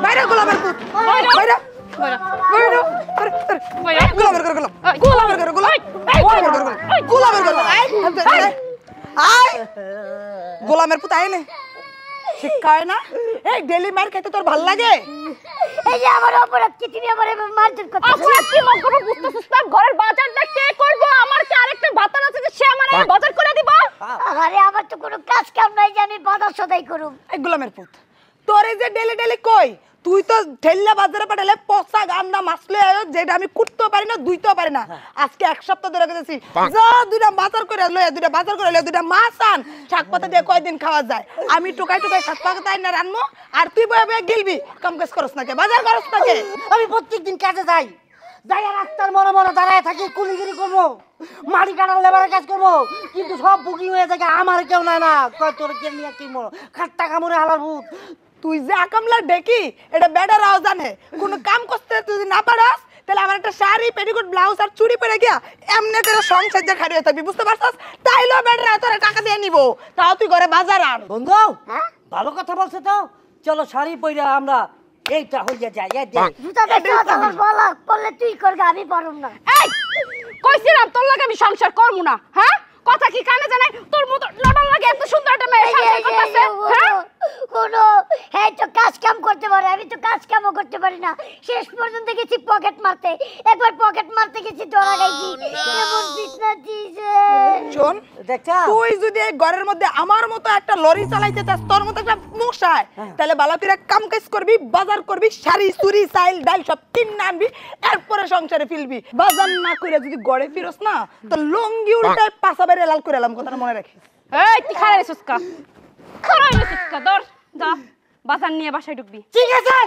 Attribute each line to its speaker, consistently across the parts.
Speaker 1: বাইরে গোলামের পুত বাইরে বাইরে গোলামের ঘর গোলামের ঘর গোলামের ঘর আয় গোলামের পুত আয় না শিক্ষা হয় না এই ডেলি মার খেতে তোর ভাল লাগে
Speaker 2: এই যে আমার অপরাধ কি তুমি আমারে মারধর করতেছ অপরাধ কি মন করে বুঝতেছিস না ঘরের বাজারটা কে করব আমার কি আরেকটা ভাতার আছে যে সে আমারে বাজার করে দিব আরে আমার তো কোনো কাজ কাম নাই যে আমি বাজার সদাই করব
Speaker 1: এই গোলামের পুত তোরে যে ডেলি ডেলি কই তুই তো ঠেল্লা বাজারে পাঠালে পচা গান্দা মাছলে যেটা আমি কুটতেও পারি না ধুইতেও পারি না আজকে এক সপ্তাহ ধরে গেছি যা দুইটা বাজার করে লয়ে দুইটা বাজার করে লয়ে দুইটা মাছ আন শাক পাতা দিয়ে কয়দিন খাওয়া যায় আমি টুকাই টুকাই শাক পাতা আইনা রানমু আর তুই বয়ে বয়ে গিলবি কাম কাজ করছ না কে বাজার করছ না কে
Speaker 3: আমি প্রত্যেকদিন কাজে যাই যাই আর রাস্তার মনে মনে দাঁড়ায় থাকি কুলিগিরি করবো মাটি কাটার লেবারের কাজ করবো কিন্তু সব বুকিং হয়ে থাকে আমার কেউ নাই না কয় তোর কে নিয়ে কি মরো খাট্টা কামড়ে হালার ভূত
Speaker 1: তুই যে আকামলা ডেকি এটা বেডারাও জানে কোন কাম করতে তুই যদি না পারস তাহলে আমার একটা শাড়ি পেটিকোট ব্লাউজ আর চুড়ি পরে গিয়া এমনি করে সংসার যে খাড়ি হয়ে থাকবি বুঝতে পারছস তাইলো বেডরা তোরা টাকা দিয়ে নিব তাও তুই ঘরে বাজার আন
Speaker 3: বন্ধু ভালো কথা বলছে তো চলো শাড়ি পরে আমরা এইটা হইয়া যাই এই দেখ
Speaker 2: জুতা দেখছ আমার বলা বললে তুই করবি আমি পারুম না
Speaker 4: এই কইছিলাম তোর লাগে আমি সংসার করব না হ্যাঁ কথা কি কানে জানে তোর মত লড়ন লাগে এত সুন্দর একটা মেয়ে সংসার করতেছে হ্যাঁ
Speaker 2: কোনো হ্যাঁ তো কাজ কাম করতে পারে আমি তো কাজ কামও করতে পারি না শেষ পর্যন্ত গেছি পকেট মারতে একবার পকেট মারতে গেছি ধরা গেছি এমন বিছনা দিছে
Speaker 1: শোন
Speaker 3: দেখছা
Speaker 1: তুই যদি এই ঘরের মধ্যে আমার মতো একটা লরি চালাইতে চাস তোর মতো একটা মশাই তাহলে বালা তুই কাম কাজ করবি বাজার করবি শাড়ি চুড়ি চাইল ডাল সব কিনে আনবি এরপরে সংসারে ফিরবি বাজার না করে যদি গড়ে ফিরস না তো লঙ্গি উল্টায় পাছা বেরে লাল করে এলাম কথাটা মনে রাখিস
Speaker 4: এই তুই খারাই সুস্কা দর যা বাজার নিয়ে বাসায় ঢুকবি
Speaker 3: ঠিক আছে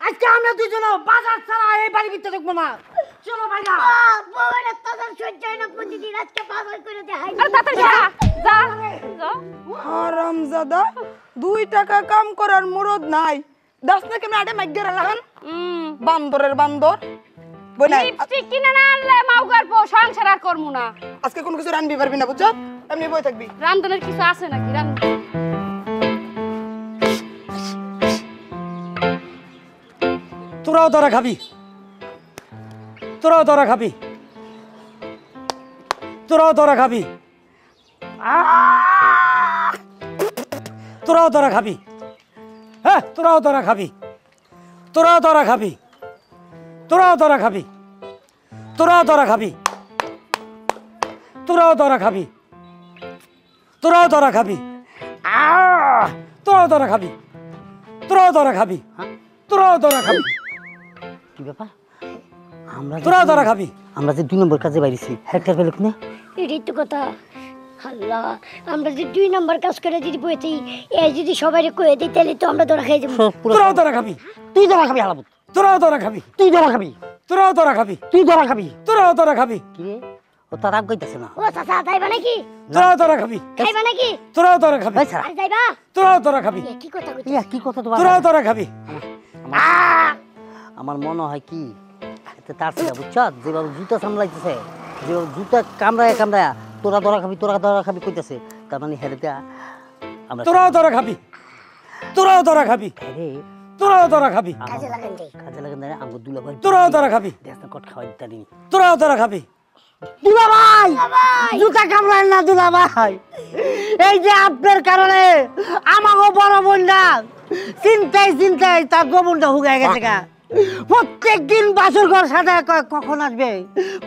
Speaker 3: আজকে আমরা দুজন বাজার ছাড়া এই বাড়ির ভিতরে ঢুকবো না চলো ভাইরা
Speaker 2: বউয়ের তাদের সহ্য হয় না প্রতিদিন আজকে বাজার করে দেখাই
Speaker 4: আরে তাড়াতাড়ি যা যা যা
Speaker 1: হারামজাদা 2 টাকা কাম করার মুরদ নাই দাস না কেমন আডে মাইগের লাগান বান্দরের বান্দর বনাই
Speaker 4: লিপস্টিক কিনে না আনলে মাউগার পো সংসার আর করমু না
Speaker 1: আজকে কোন কিছু রানবি পারবি না বুঝছ এমনি বই থাকবি
Speaker 4: রান্ধনের কিছু আছে নাকি রান
Speaker 3: তোরাও তোরা খাবি তোরাও তোরা খাবি তোরাও তোরা খাবি তোরাও তোরা খাবি হ্যাঁ তোরাও তোরা খাবি তোরাও তোরা খাবি তোরাও তোরা খাবি তোরাও তোরা খাবি তোরাও তোরা খাবি তোরাও তোরা খাবি তোরাও তোরা খাবি তোরাও তোরা খাবি তোরাও তোরা খাবি কি ব্যাপার আমরা তোরাও তোরা খাবি আমরা যে 2 নম্বর কাজে বাইরেছি হেক্টর পেল কিনা
Speaker 2: এটাই তো কথা আল্লাহ আমরা যে 2 নম্বর কাজ করে যদি বইতেই এই যদি সবাইকে কয়ে দিই তাহলে তো আমরা ধরা খাই যাব
Speaker 3: তোরাও তোরা খাবি তুই ধরা খাবি হালাবত তোরাও তোরা খাবি তুই ধরা খাবি তোরাও তোরা খাবি তুই ধরা খাবি তোরাও তোরা খাবি কি রে ও তার রাগ কইতাছে না
Speaker 2: ও চাচা যাইবা নাকি
Speaker 3: তোরাও তোরা খাবি
Speaker 2: খাইবা নাকি
Speaker 3: তোরাও তোরা খাবি
Speaker 2: আর যাইবা
Speaker 3: তোরাও তোরা খাবি
Speaker 2: কি কথা কইছ
Speaker 3: কি কথা তোরাও তোরা খাবি আমার মনে হয় কি এতে তার ছিল বুঝছ যেভাবে জুতা সামলাইতেছে যেভাবে জুতা কামড়ায় কামড়ায় তোরা তোরা খাবি কইতাছে তার মানে হেরে দেয়া আমরা তোরাও তোরা খাবি তোরাও তোরা খাবি আরে তোরাও তোরা খাবি কাজে লাগান দে আঙ্গুর দুলা ভাই তোরাও তোরা খাবি দেশটা কট খাওয়াই দিতানি তোরাও তোরা খাবি দুলা ভাই জুতা কামড়ায় না দুলা ভাই এই যে আপনার কারণে আমাগো বড় বোনটা চিন্তায় তার গোবনটা হুগায় গেছে গা প্রত্যেকদিন বাসুর ঘর সাথে কখন আসবে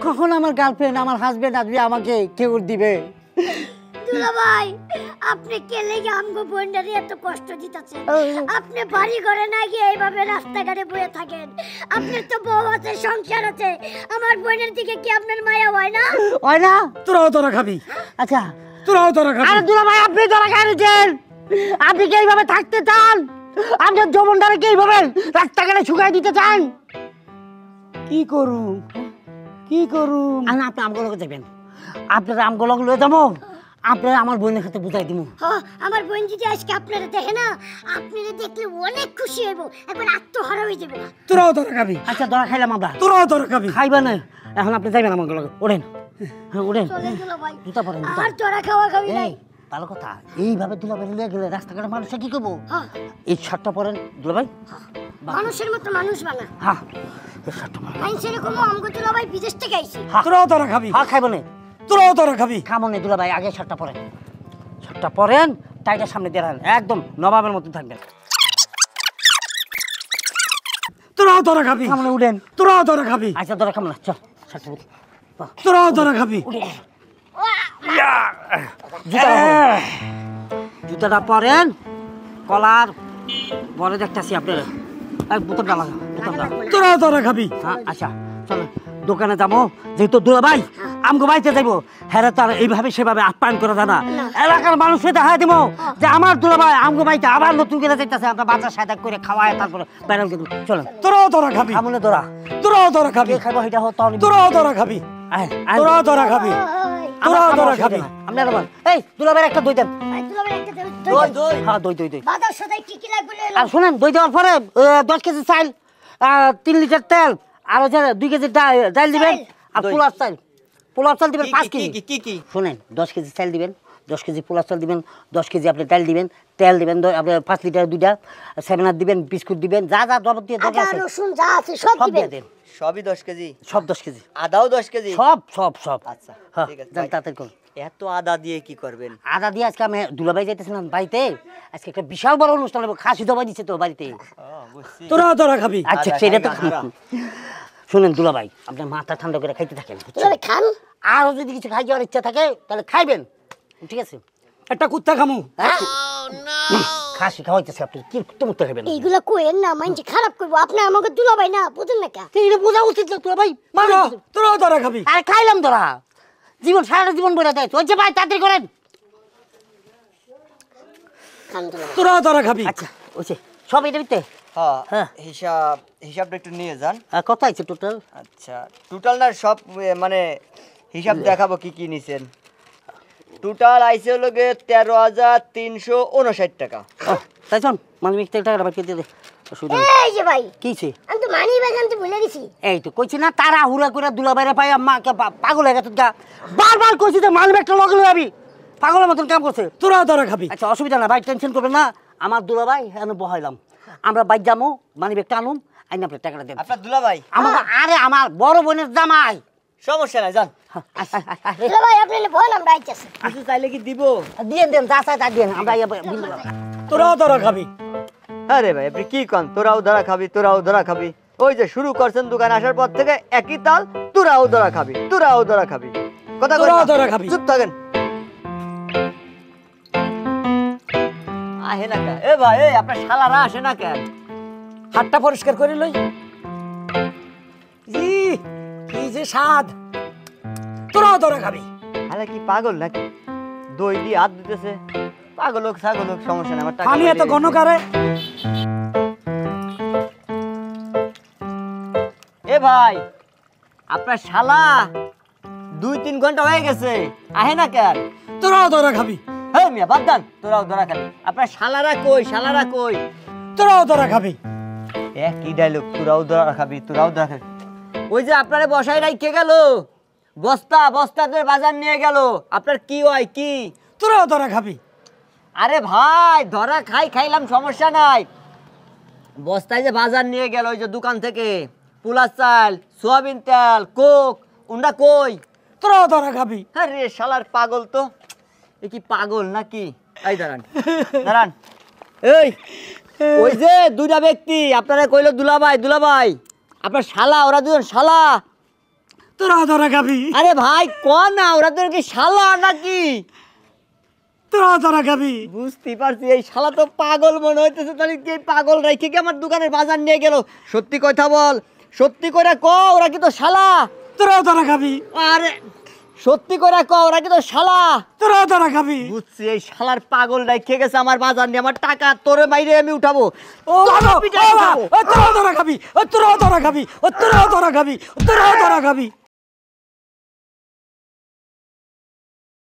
Speaker 3: কখন আমার গার্লফ্রেন্ড আমার হাজবেন্ড আসবে আমাকে কেউ দিবে
Speaker 2: দুলা ভাই আপনি কে লাগি আমগো বোনটারে এত কষ্ট দিতেছেন আপনি বাড়ি ঘরে না গিয়ে এইভাবে রাস্তাঘাটে বসে থাকেন আপনার তো বউ আছে সংসার আছে আমার বোনের দিকে কি আপনার মায়া হয় না
Speaker 3: তোরাও তোরা খাবি আচ্ছা তোরাও তোরা খাবি আরে দুলা ভাই আপনি তোরা খাইছেন আপনি কি এইভাবে থাকতে চান আপনার যৌবনটারে কি এইভাবে রাস্তাঘাটে শুকাই দিতে চান কি করুম আপনি আমগুলো যাবেন আপনারা আমগুলো লয়ে যাবো আপনারা আমার বোনের সাথে বুঝাই দিব
Speaker 2: আমার বোন যদি আজকে আপনারা দেখে না আপনারা দেখলে অনেক খুশি হইব একবার আত্মহারা হয়ে যাবে
Speaker 3: তোরাও তোরা খাবি আচ্ছা তোরা খাইলাম আমরা তোরাও তোরা খাবি খাইবা না এখন আপনি যাইবেন আমার লগে ওঠেন হ্যাঁ ওঠেন
Speaker 2: চলেন দুলা ভাই
Speaker 3: জুতা পরেন
Speaker 2: আর তোরা খাওয়া খাবি নাই
Speaker 3: ভালো কথা এইভাবে দুলাভাই লিয়ে গেলে রাস্তাঘাটে মানুষে কি করবো এই শার্টটা পরেন দুলাভাই
Speaker 2: মানুষের মতো মানুষ বানা
Speaker 3: হ্যাঁ এই শার্টটা পরেন
Speaker 2: আইন সেরকম আমগো দুলাভাই বিদেশ থেকে আইছে
Speaker 5: তোরাও তোরা খাবি
Speaker 3: হ্যাঁ খাইব না
Speaker 5: তোরাও তোরা খাবি
Speaker 3: খামনে দুলাভাই আগে শার্টটা পরেন শার্টটা পরেন টাইটার সামনে দাঁড়ান একদম নবাবের মতো থাকবেন
Speaker 5: তোরাও তোরা খাবি
Speaker 3: খামনে উঠেন
Speaker 5: তোরাও তোরা খাবি
Speaker 3: আচ্ছা তোরা খামনা চল শার্টটা উঠ। বাহ,
Speaker 5: তোরাও তোরা খাবি
Speaker 3: জুতাটা পরেন কলার পরে দেখতেছি আপনার বোতলটা লাগা বোতলটা
Speaker 5: তোরাও তোরা খাবি
Speaker 3: হ্যাঁ আচ্ছা চলো দোকানে যাবো যেহেতু দুলাভাই আমগো বাড়িতে যাইবো হ্যাঁ তার এইভাবে সেভাবে আপ্যায়ন করে জানা এলাকার মানুষকে দেখা দিব যে আমার দুলাভাই আমগো বাড়িতে আবার নতুন করে যাইতেছে আমরা বাজার সাদা করে খাওয়ায় তারপরে বাইরে কিন্তু চলেন
Speaker 5: তোরাও তোরা খাবি
Speaker 3: আমনে দোরা
Speaker 5: তোরাও তোরা খাবি
Speaker 3: কে খাইবো সেটা হোক তাহলে
Speaker 5: তোরাও তোরা খাবি তোরাও তোরা খাবি তোরাও তোরা খাবি
Speaker 3: আপনার এই দুলাভাইয়ের একটা দই দেন
Speaker 2: ভাই দুলাভাই একটা
Speaker 3: দই হ্যাঁ দই দই দই
Speaker 2: বাজার সদাই কি কি লাগবে লইলো
Speaker 3: আর শুনেন দই দেওয়ার পরে 10 কেজি চাল 3 লিটার তেল আর হচ্ছে 2 কেজি ডাল দিবেন আর পোলার চাল দিবেন 5 কেজি
Speaker 6: কি
Speaker 3: শুনেন 10 কেজি চাল দিবেন 10 কেজি পোলার চাল দিবেন 10 কেজি আপনি ডাল দিবেন তেল দিবেন আপনি 5 লিটার দুইটা সেভেনার দিবেন বিস্কুট দিবেন যা যা জবাব দিয়ে
Speaker 2: আদা
Speaker 3: আছে
Speaker 2: রসুন যা আছে সব
Speaker 3: সব
Speaker 2: দিবেন
Speaker 3: দিয়ে দেন
Speaker 6: সবই 10 কেজি
Speaker 3: সব 10 কেজি
Speaker 6: আদাও 10 কেজি
Speaker 3: সব
Speaker 6: আচ্ছা
Speaker 3: হ্যাঁ
Speaker 6: ঠিক আছে
Speaker 3: যান
Speaker 6: ভাই।
Speaker 3: তাড়াতাড়ি করুন
Speaker 6: এত আদা দিয়ে কি করবেন
Speaker 3: আদা দিয়ে আজকে আমি দুলাভাই যাইতেছিলাম বাড়িতে আজকে একটা বিশাল বড় অনুষ্ঠান হবে খাসি দবাই দিচ্ছে তো বাড়িতে
Speaker 6: বুঝছি
Speaker 5: তোরাও তোরা খাবি
Speaker 3: আচ্ছা
Speaker 6: আদা
Speaker 3: সেটা তো
Speaker 6: খাই না,
Speaker 3: শুনেন দুলাভাই আপনার মাথা ঠান্ডা করে খাইতে থাকেন বুঝছেন?
Speaker 2: দুলাভাই খান
Speaker 3: আরও যদি কিছু খাই যাওয়ার ইচ্ছা থাকে তাহলে খাইবেন ঠিক আছে
Speaker 5: একটা কুত্তা খামু
Speaker 3: হ্যাঁ? খাসি খাওয়াইতেছে আপনি কি মুক্ত খাবেন
Speaker 2: এইগুলা কোয়েন না মাইন্ডে খারাপ করবো আপনি আমাকে দুলাভাই না বুঝেন না কা
Speaker 3: এটা বোঝা উচিত না দুলাভাই
Speaker 5: তোরাও তোরা খাবি
Speaker 3: আর খাইলাম তোরা জীবন সারাটা জীবন বলে দেয় চলছে ভাই তাড়াতাড়ি করেন
Speaker 2: খান দুলাভাই
Speaker 5: তোরাও তোরা খাবি
Speaker 3: আচ্ছা ওইছে সব এটা দিতে
Speaker 6: হ্যাঁ
Speaker 3: হ্যাঁ।
Speaker 6: হিসাবটা একটু নিয়ে যান
Speaker 3: কত আছে টোটাল
Speaker 6: আচ্ছা টোটাল না সব মানে হিসাব দেখাবো কি কি নিছেন টোটাল আইছে হলো গে 13,359 টাকা
Speaker 3: তাই চল মানবিক টাকাটা বাকি দিয়ে দে অসুবিধা নেই।
Speaker 2: এই যে ভাই
Speaker 3: কিছে
Speaker 2: আমি তো মানি ব্যাগ আনতে ভুলে গেছি
Speaker 3: এই তো কইছি না তারা হুড়া করে দুলাভাইরে পাই মাকে পাগল হয়ে গেছে গা বারবার কইছি যে মানবিক একটা লগে লই আবি পাগলের মতন কাম করছে
Speaker 5: তোরাও তোরা খাবি
Speaker 3: আচ্ছা অসুবিধা না ভাই টেনশন করবেন না আমার দুলাভাই আমি বহাইলাম আমরা বাইক যাবো মানি ব্যাগটা আনুম আইন আপনার টাকাটা দেন
Speaker 6: আপনার দুলাভাই
Speaker 3: আমার আরে আমার বড় বোনের জামাই
Speaker 6: সমস্যা নাই যান
Speaker 2: দুলাভাই আপনি বল আমরা আইতাছি
Speaker 6: কিছু চাইলে কি দিব
Speaker 3: দিয়ে দেন যা চাই তা দিয়ে আমরা বিল
Speaker 5: তোরাও তোরা খাবি
Speaker 6: আরে ভাই আপনি কি কন তোরাও ধরা খাবি তোরাও ধরা খাবি ওই যে শুরু করছেন দোকান আসার পর থেকে একই তাল তোরাও ধরা খাবি তোরাও ধরা খাবি কথা কই
Speaker 5: তোরাও
Speaker 6: না।
Speaker 5: ধরা খাবি।
Speaker 6: চুপ থাকেন আহে না কে এ ভাই এই আপনার শালারা আসে না কেন
Speaker 5: হাতটা পরিষ্কার করে লই জি কি যে স্বাদ তোরাও তোরা খাবি
Speaker 6: আরে কি পাগল নাকি দই দিয়ে হাত দিতেছে পাগল হোক ছাগল হোক সমস্যা নাই আমার টাকা
Speaker 5: পানি এত
Speaker 6: পাঠিয়ে
Speaker 5: ঘন
Speaker 6: দিন।
Speaker 5: করে
Speaker 6: এ ভাই আপনার শালা 2-3 ঘন্টা হয়ে গেছে আহে না কেন
Speaker 5: তোরাও তোরা খাবি
Speaker 6: হ্যাঁ মিয়া বাদ দেন তোরাও ধরা খাবি আপনার শালারা কই
Speaker 5: তোরাও তোরা খাবি
Speaker 6: কি ডায়লগ তোরাও ধরা খাবি তোরাও ধরা খাবি ওই যে আপনারে বসাই রাইখে গেল বস্তাতে বাজার নিয়ে গেল আপনার কি হয় কি
Speaker 5: তোরাও তোরা খাবি
Speaker 6: আরে ভাই ধরা খাইলাম সমস্যা নাই বস্তায় যে বাজার নিয়ে গেল ওই যে দোকান থেকে পোলার চাল সোয়াবিন তেল কোক উন্ডা কই
Speaker 5: তোরাও তোরা খাবি
Speaker 6: আরে শালার পাগল তো এ কি পাগল নাকি এই দাঁড়ান এই ওই যে দুইটা ব্যক্তি আপনারা কইলো দুলাভাই আপনার শালা ওরা দুজন শালা
Speaker 5: তোরাও তোরা খাবি
Speaker 6: আরে ভাই কোন না ওরা দুজন কি শালা নাকি
Speaker 5: তোরাও তোরা খাবি
Speaker 6: বুঝতে পারছি এই শালা তো পাগল মনে হইতেছে তাহলে কি এই পাগল রাইখে কি আমার দোকানের বাজার নিয়ে গেল সত্যি কথা বল সত্যি করে ক ওরা কি তো শালা
Speaker 5: তোরাও তোরা খাবি
Speaker 6: আরে সত্যি করে ক ওরা কি তো শালা
Speaker 5: তোরাও তোরা খাবি
Speaker 6: বুঝছি এই শালার পাগল রাইখে গেছে আমার বাজার নিয়ে আমার টাকা তোরে বাইরে আমি উঠাবো
Speaker 5: ও বাবা, ও বাবা, ও তোরাও তোরা খাবি ও তোরাও তোরা খাবি ও তোরাও তোরা খাবি ও তোরাও তোরা খাবি